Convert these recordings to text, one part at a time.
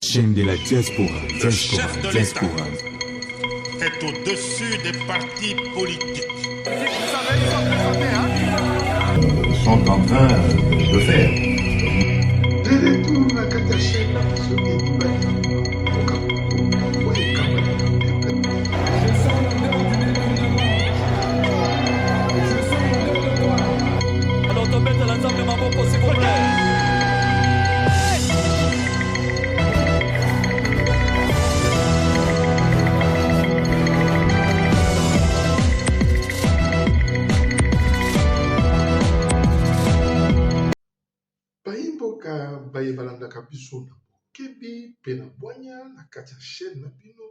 Chaîne de la diaspora. Le chef de l'État est au-dessus des partis politiques. Ils sont en train de faire. Alors tombez à l'ensemble de Maboko, s'il vous plaît. Baimboka bayebalandaka biso na bokebi pe na bwanya na kati ya chaîne na bino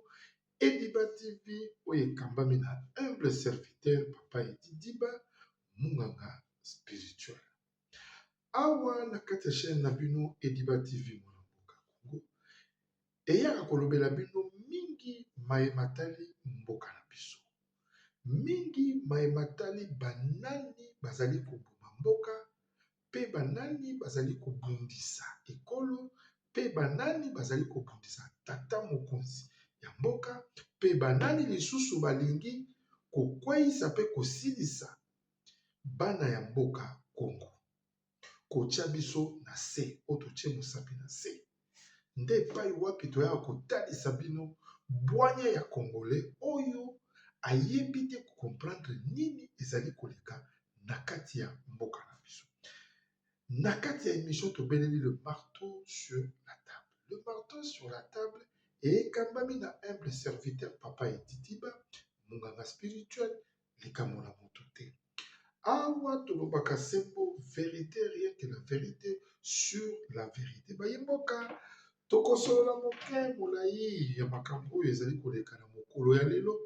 Ediba TV oyo ekambami na humble serviteur papa Edi Diba munganga spirituel. Awa na kati ya chaîne na bino Ediba TV mwana mboka Congo eyaka kolobela bino mingi mayematali mboka na biso, mingi mayematali banani bazali koboma mboka, pe banani bazali kobundisa ekolo, pe banani bazali kobundisa tata mokonzi ya mboka, pe banani lisusu balingi kokweyisa pe kosilisa bana ya mboka Congo, kotia biso na se oyo totie mosapi na se nde epai wapi toyaka kotalisa bino bwanya ya congolais oyo ayebi te kokomprendre nini ezali koleka na kati ya mboka na biso. Na kati ya émission tobeleli le marteau sur la table. Le marteau sur la table ekambami na humble serviteur papa Edi Diba munganga spirituel likambo na moto te. Awa tolobaka sembo vérité, rien que la vérité sur la vérité. Bayemboka tokosolola moke molai ya makambo oyo ezali koleka na mokolo ya lelo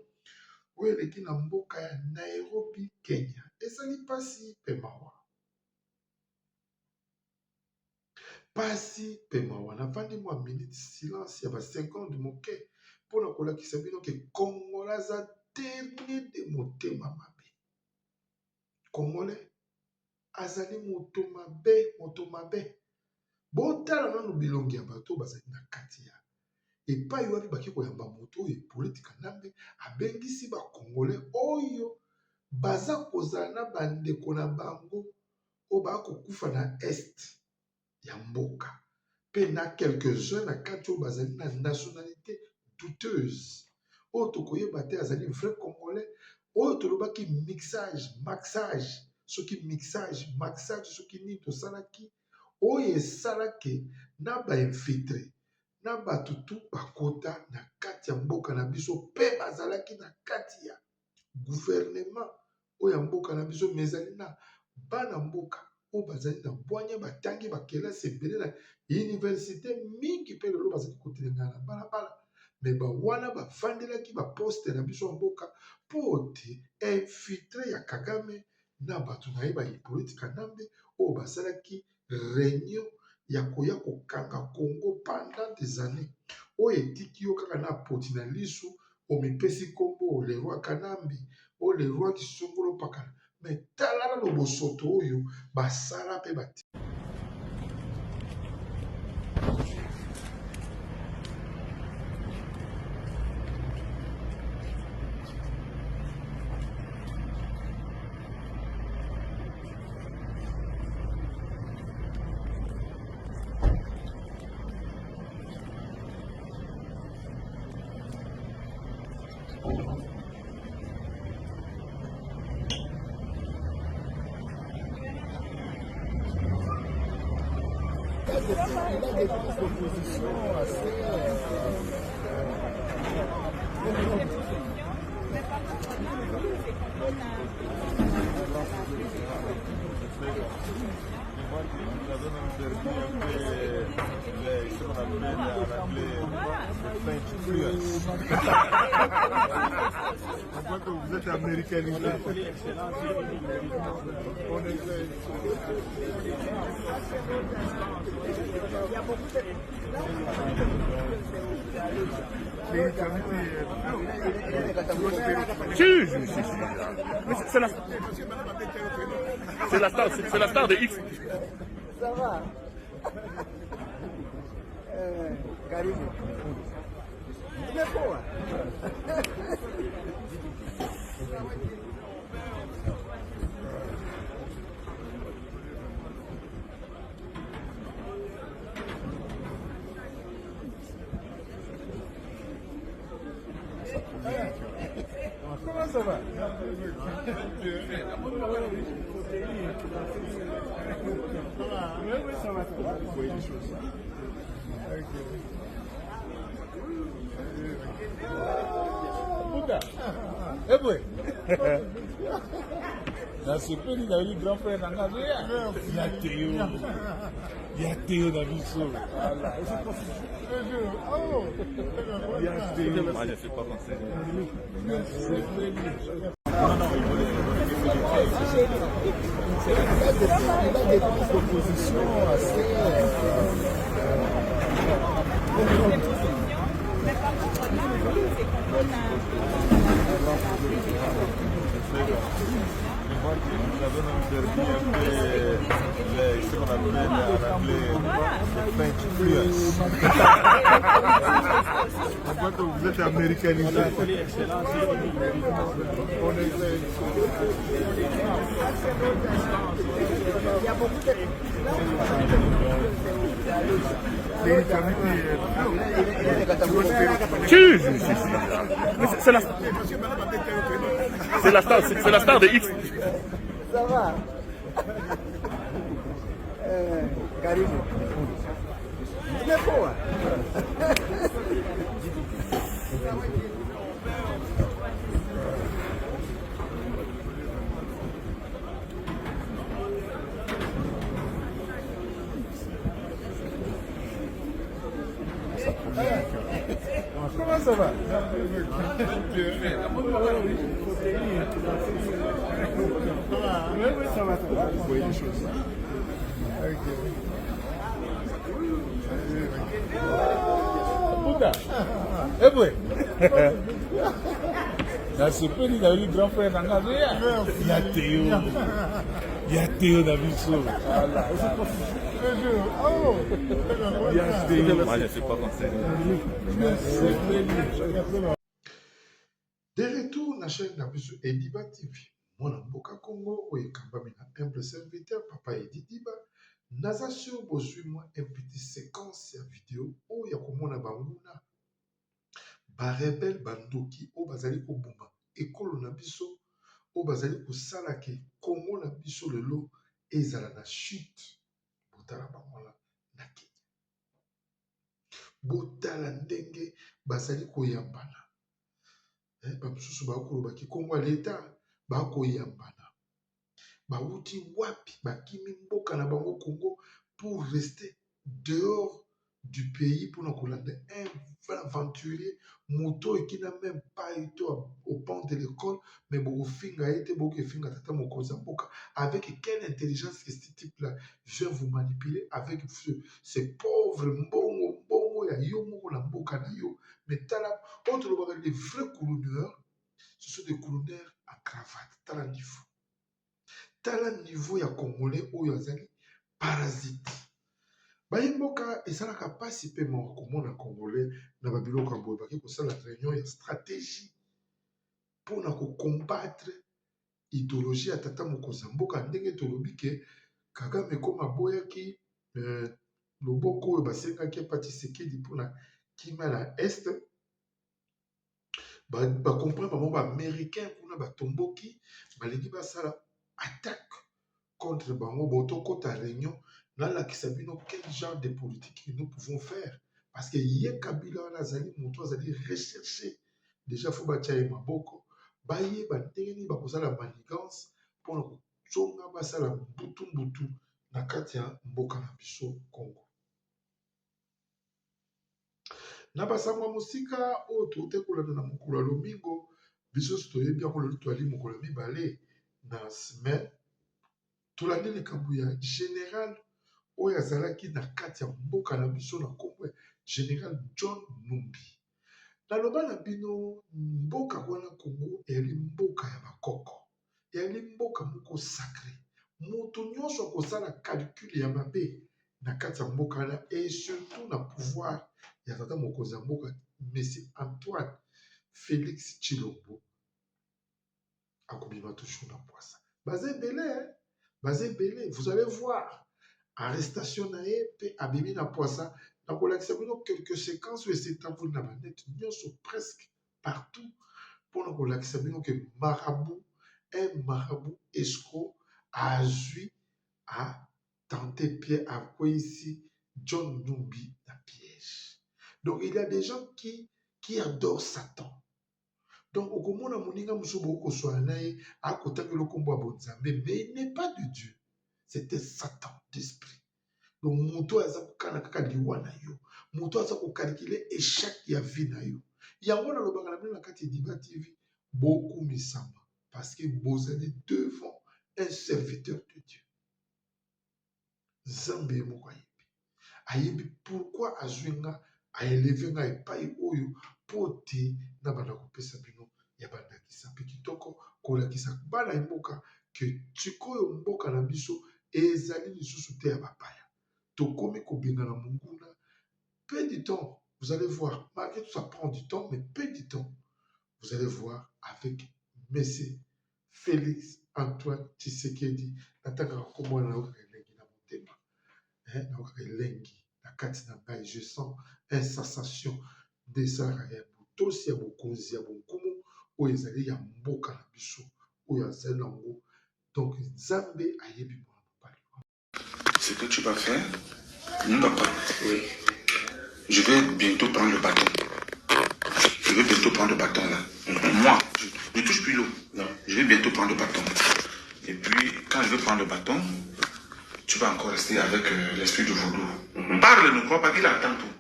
oyo eleki na mboka ya Nairobi, Kenya. Ezali pasi pe mawa. Pasi pe mawa. Nafandi mwa minute silence ya ba 50 moke mpona kolakisa bino ke Congolais aza terne de motema mabe. Congolais azali moto mabe. Botala nanu bilongi ya bato bazali na kati ya epai wapi baki koyamba moto oyo politika nambe abengisi ba Congolais oyo baza kozala na bandeko na bango oyo bakokufa na est ya mboka, pe na quelques-uns na kati oyo bazali na nationalité douteuse oyo tokoyeba te azali vrai Congolais oyo tolobaki maxage soki soki nini tosalaki oyo esalaki na bainfiltre na bato tu bakota na kati ya mboka na biso pe bazalaki na kati ya gouvernement oyo ya mboka na biso, mais ezali na bana mboka oyo bazali na bwanya batangi bakelasi ebele na université mingi mpe lelo bazali kotelengana na balabala, me bawana bafandelaki baposte na biso ya mboka mpo te infiltre ya Kagame na bato na ye bapolitika nambe oyo basalaki réunion ya koya kokanga Congo pendant des années oyo etiki yo kaka na poti na lisu omipesi kombo le roi Kanambi o le roi Kisongolo Pakala, me tala na lobosoto oyo basala pe bati. Il a des propositions assez... Vous êtes américanisé. C'est la star de X. Ça va. Karibu. Nimepoa. Comment ça va? Oui, ça va. Vous voyez les choses. Bouddha. Eh boy. Dans ce pays, il y a eu grand frère Nangazo. Il y a Théo. Il y a Théo dans le sol. Voilà. Il y a Théo. Moi, je ne sais pas français. Il a des propositions assez. Nous avons permis un peu ce qu'on appelle en anglais French influence. On voit que vous êtes américanisé. Il y a beaucoup de... C'est la star de X. Ça va. Karibu. Nimepoa. Comment ça va? Oui, ça va. Vous voyez les choses. Bouddha. Eh boy. Dans ce pays, il y a eu grand frère Nangazo. Il y a Théo. Il y a Théo dans le sol. Voilà. Il y a Théo. Moi, je ne sais pas français. De retour na chaîne na biso Ediba TV. Mwana mboka Congo oyo ekambami na humble serviteur papa Edi Diba. Naza sur bozwi mwa un petit séquence ya vidéo oyo ya komona banguna barebele bandoki oyo bazali koboma ekolo na biso oyo bazali kosala ke Congo na biso lelo ezala na chute. Botala bangola na Kenya. Botala ndenge bazali koyambana. Bamisusu bakolobaki Congo ya leta bakoyambana. Bauti wapi bakimi mboka na bango Congo pour rester dehors du pays pour kolanda un aventurier moto qui n'a même pas été au banc de l'école mais bofinga été bofinga tata mokonza mboka. Avec quelle intelligence que ce type là vient vous manipuler avec ces pauvres mbongo ya yo moko na mboka na yo. Mais tala autre les vrais couleurs, ce sont des couleurs à cravate. Tala niveau. Tala niveau ya congolais oyo azali parasite. Bayimboka esalaka pasi pe mo komona congolais na babiloko ya boye baki kosala réunion ya stratégie mpona combattre idéologie ya tata mokonzi ya mboka ndenge tolobi ke Kagame ekoma boyaki loboko oyo basengaki epa Tshisekedi mpona kimia na este bacomprendre bango baaméricain kuna batomboki balingi basala attaque contre bango botokota réunion nalakisa bino quel genre de politique que nous pouvons faire parce que ye Kabila wana azali moto azali recherché déjà fo batia ye maboko bayeba ndenge nini bakozala manigance mpona kozonga basala mbutu na kati ya mboka na biso Congo. Na basango mosika oyo tote kolanda na mokolo ya lomingo biso toyebi yango lelo toali mokolo ya mibale na semaine tolandi likambo ya général oyo azalaki na kati ya mboka na biso na Congo, général John Numbi. Naloba na bino mboka wana Congo eyali mboka ya bakoko, eyali mboka moko sacré. Moto nyonso akosala calcul ya mabe na kati ya mboka wana et surtout na pouvoir ya tata mokonzi ya mboka monsieur Antoine Félix Tshilombo akobima toujours na poisa baza ebele vous allez voir arrestation na ye mpe abimi na poisa na kolakisa bino quelques séquences oyo esetamboli na banete nyonso presque partout mpona kolakisa bino ke marabout un marabout escroc azwi atente pied akweyisi John Numbi na piège. Donc il y a des gens qui adorent Satan. Donc au komona moninga musubo okoswa na ye akotangela kombo ya bonzambe mais il n'est pas de Dieu. C'était Satan d'esprit. Donc moto aza kokana kaka liwa na yo. Moto aza kokalkile échec ya vie na yo. Yango na lobanga na bino na kati Diba TV beaucoup misamba parce que vous allez devant un serviteur de Dieu. Zambé moko ayebi pourquoi azwinga aélevé nga epai oyo pote na bana kopesa bino ya bandakisa mpe kitoko kolakisa bana mboka ke sikoyo mboka na biso ezali lisusu te ya bapaya tokomi kobengana monguna peu du temps vous allez voir malgré tout ça prend du temps mais peu du temps vous allez voir avec monsieur Félix Antoine Tshisekedi nataka komona na elengi na motema na elengi na kati na ngai je sens une sensation desalaka ya botosi ya bokonzi ya bonkumu oyo ezali ya mboka na biso oyo azali nango donc nzambe ayebi mwana mobali. Ce que tu vas faire, papa, oui. Je vais bientôt prendre le bâton. Je vais bientôt prendre le bâton là. Moi, je ne touche plus l'eau. Je vais bientôt prendre le bâton. Et puis, quand je vais prendre le bâton, tu vas encore rester avec l'esprit du vaudou. Parle, ne crois pas qu'il entend tout.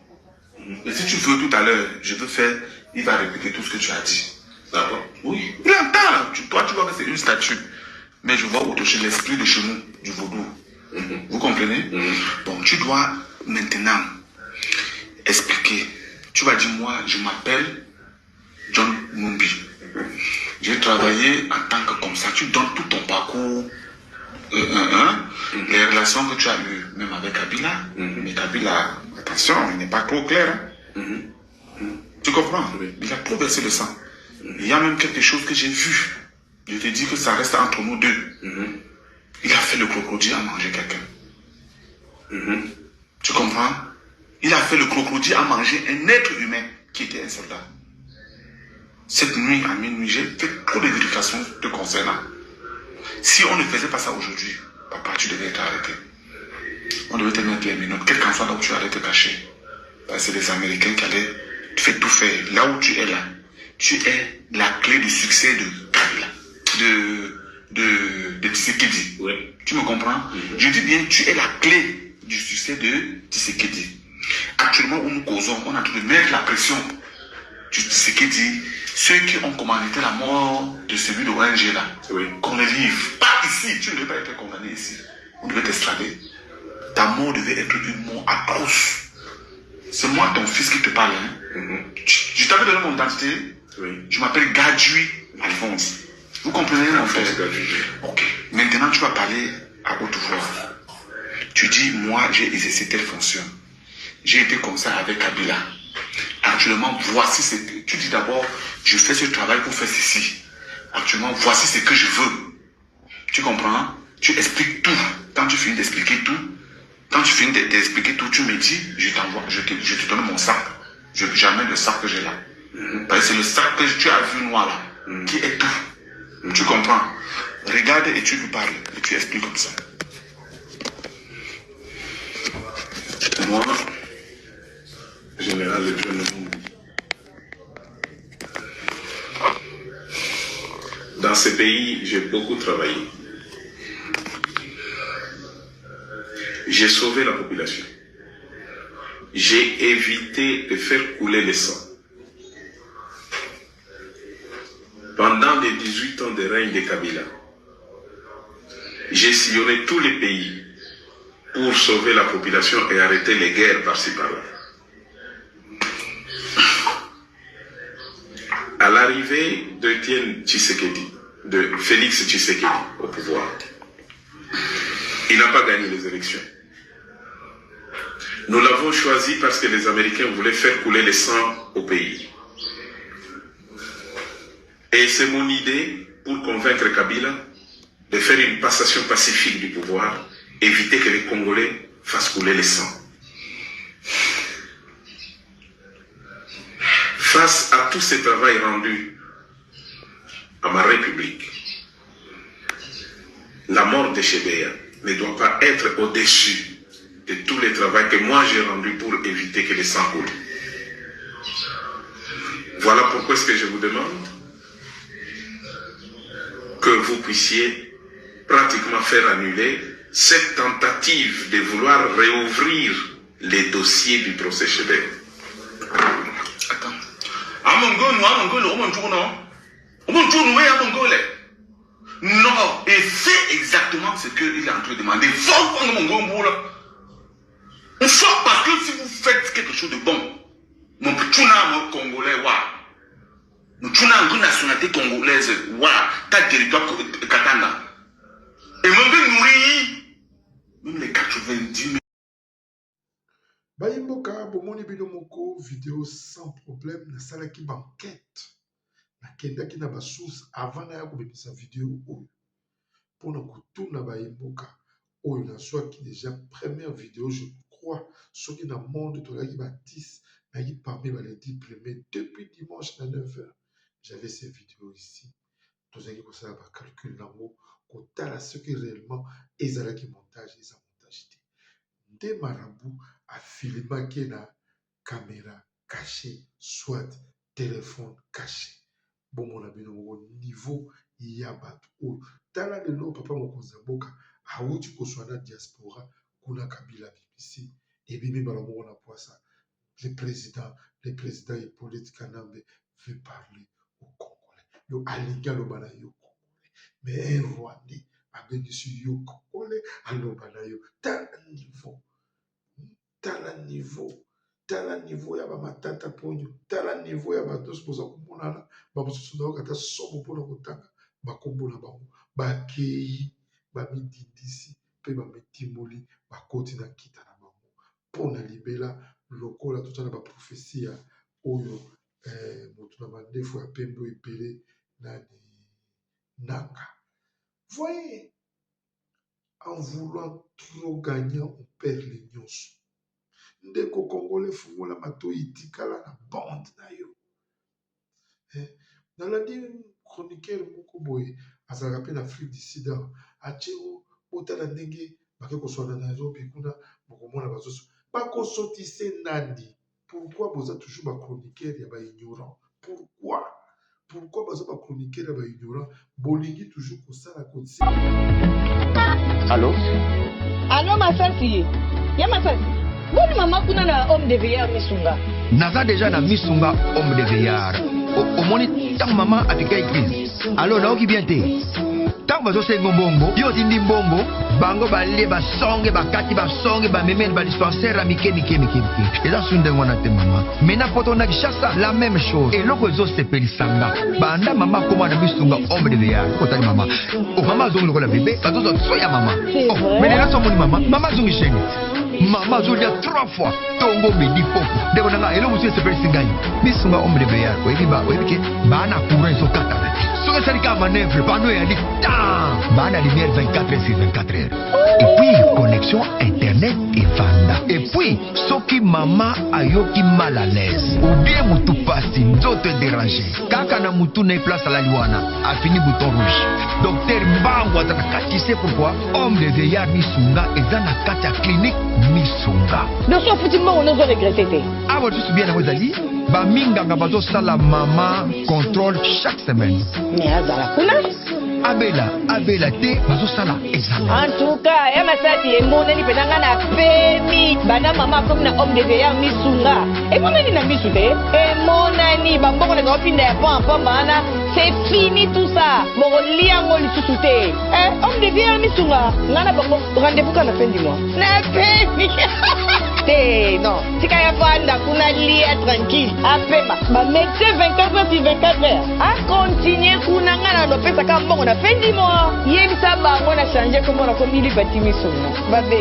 Et si tu veux tout à l'heure, je veux faire, il va répéter tout ce que tu as dit. D'accord? Oui. Il entend là. Toi, tu vois que c'est une statue. Mais je vois autour l'esprit de chez nous, du vaudou. Vous comprenez? Donc, tu dois maintenant expliquer. Tu vas dire, moi, je m'appelle John Numbi. J'ai travaillé en tant que comme ça. Tu donnes tout ton parcours, les relations que tu as eues, même avec Kabila. Mais Kabila, attention, il n'est pas trop clair. Tu comprends? Il a trop versé le sang. Il y a même quelque chose que j'ai vu. Je te dis que ça reste entre nous deux. Il a fait le crocodile à manger quelqu'un. Tu comprends? Il a fait le crocodile à manger un être humain qui était un soldat. Cette nuit, à minuit, j'ai fait trop de vérifications te concernant. Si on ne faisait pas ça aujourd'hui, papa, tu devais être arrêté. On devait te mettre les minutes, quel qu'en soit là où tu allais te cacher. Parce que c'est les Américains qui allaient tout faire. Là où tu es là, tu es la clé du succès de Kabila, de Tshisekedi. Oui. Tu me comprends? Je dis bien, tu es la clé du succès de Tshisekedi. Actuellement, où nous causons, on a tout de mettre la pression du Tshisekedi. Ceux qui ont commandité la mort de celui de ONG là, qu'on le livre. Pas ici, tu ne devais pas être condamné ici. On devait t'extrader. Ta mort devait être une mort atroce. C'est moi ton fils qui te parle. Je t'avais donné mon identité. Je m'appelle Gadjui Alphonse. Vous comprenez mon frère? Ok. Maintenant tu vas parler à haute voix. Tu dis, moi j'ai exercé telle fonction. J'ai été comme ça avec Kabila. Actuellement, voici ce que... Tu dis d'abord, je fais ce travail pour faire ceci. Actuellement, voici ce que je veux. Tu comprends? Tu expliques tout. Quand tu finis d'expliquer tout, tu me dis, je t'envoie, je te donne mon sac. J'amène le sac que j'ai là. Parce que c'est le sac que tu as vu noir là, qui est tout. Tu comprends? Regarde et tu lui parles. Et tu expliques comme ça. Moi, général de John Numbi. Dans ce pays, j'ai beaucoup travaillé. J'ai sauvé la population. J'ai évité de faire couler le sang. Pendant les 18 ans de règne de Kabila, j'ai sillonné tous les pays pour sauver la population et arrêter les guerres par-ci par-là. À l'arrivée d'Etienne Tshisekedi, de Félix Tshisekedi au pouvoir, il n'a pas gagné les élections. Nous l'avons choisi parce que les Américains voulaient faire couler le sang au pays. Et c'est mon idée pour convaincre Kabila de faire une passation pacifique du pouvoir, éviter que les Congolais fassent couler le sang. Face à tout ce travail rendu à ma République, la mort de Chebeya ne doit pas être au-dessus de tout le travail que moi j'ai rendu pour éviter que le sang coule. Voilà pourquoi est-ce que je vous demande que vous puissiez pratiquement faire annuler cette tentative de vouloir réouvrir les dossiers du procès Chebeya. Attends. Non, et c'est exactement ce qu'il est en train de demander. Il faut parce que si vous faites quelque chose de bon, mon tchuna congolais, mon tchuna une nationalité congolaise, t'as territoire Katanga. Et même nourrir, même les 90 000. Bayimboka, bomoni binomoko, vidéo sans problème, na salaki banquette. Na kendaki na basource avant na ya kobebisa vidéo oyo. Pona kutuna bayimboka, oyo na soit qui déjà première vidéo, je crois, ce qui dans le monde, tu l'as dit, Baptiste, n'a dit parmi les 10 premiers, depuis dimanche à 9h, j'avais ces vidéos ici. Tu as dit que ça va calculer l'amour, qu'on t'a ce qui réellement est là qui montage, et ça montage. Des marabouts à filmer qui na caméra cachée, soit téléphone caché. Bon, mon ami, au niveau, il y a battu. T'as là le nom, papa, mon Konzamboka, à où tu sois dans la diaspora, kuna Kabila BBC, et bibi balamo on a pour ça. Le président Hippolyte Kanambe veut parler au Congolais. Le Aliga le balayo Congolais. Mais un Rwandais a béni sur yo Congolais, alors balayo. T'as un niveau, ya ba matata ponyo. T'as un niveau, ya ba dos posa kumonana. Ba bosusu na kata sobo pona kotanga. Ba kombo na bango. Ba kei, ba midindisi, pe ba metimoli, ba koti na kita na bango. Pona libela lokola tout na ba prophétie oyo motu na mandefu ya pembe epele nani nanga. Voyez, en voulant trop gagner, on perd les nyonso. Ndeko Congolais fungola mato itikala na bande na yo. Dans la chroniqueur moko boye azalaka pe na Afrique du Sud atcheo otala ndenge bakeko swana na Nairobi kuna bokomona bazoso bakosotise nandi. Pourquoi vous êtes toujours ma chroniqueur ya ba ignorant? Pourquoi bazo ba chroniqueur ya ba ignorant? Bolingi toujours kosala kotsi. Allô ma fille. Ya ma fille. Bon maman kuna na homme de veillard misunga. Naza déjà na misunga homme de veillard. Au moni tant maman apika église. Alors na oki bien te. Tant bazo sengo mbongo, yo tindi mbongo, bango bale ba songe ba kati ba songe ba memel ba dispensaire mike. Et là sunde ngona te maman. Mena poto na kishasa la même chose. Et loko zo sepeli sanga. Banda maman koma na misunga homme de veillard. Kotali maman. Oh maman zongo lokola bébé, bazo zo soya maman. Oh, mais là so moni maman zongi cheni. Maman Zolia 3 fois Tongo Midi Popo Deko nanga elo musu se presi ngai Misunga homme de veillard Oyebi ke Bana courant so kata Soke salika manœuvre Pano ya dik Bana lumière 24h/24h. Et puis connexion internet et vanda. Et puis soki mama ayoki mal à l'aise ou bien mutu pasi nzoto déranger kaka na mutu na place à la liwana a fini bouton rouge. Docteur Mbango atakati, c'est pourquoi homme de veillard misunga et dans la kata clinique misunga. Non so futima on ozo regretter. Ah bon, juste bien na wazali ba minganga bazo sala mama contrôle chaque semaine. Mais azala kuna Abela te bazo sala examen. En tout cas, ya masati emoneli penanga na pemi bana mama comme na homme de veillard misunga. Et moneli na misute emonani bamboko na opinda ya pampa bana c'est fini tout ça. Bon liango lisusu te. Homme de veillard misunga ngana bango rendez-vous quand la fin du mois. Na pemi. Non, si kaya fanda kuna lia tranquille. Apema ba médecin 24h/24h. A continuer kuna ngana no pesa ka mbongo na fin du mois. Yebisa bango na changer comment na komili batimi songa. Babe.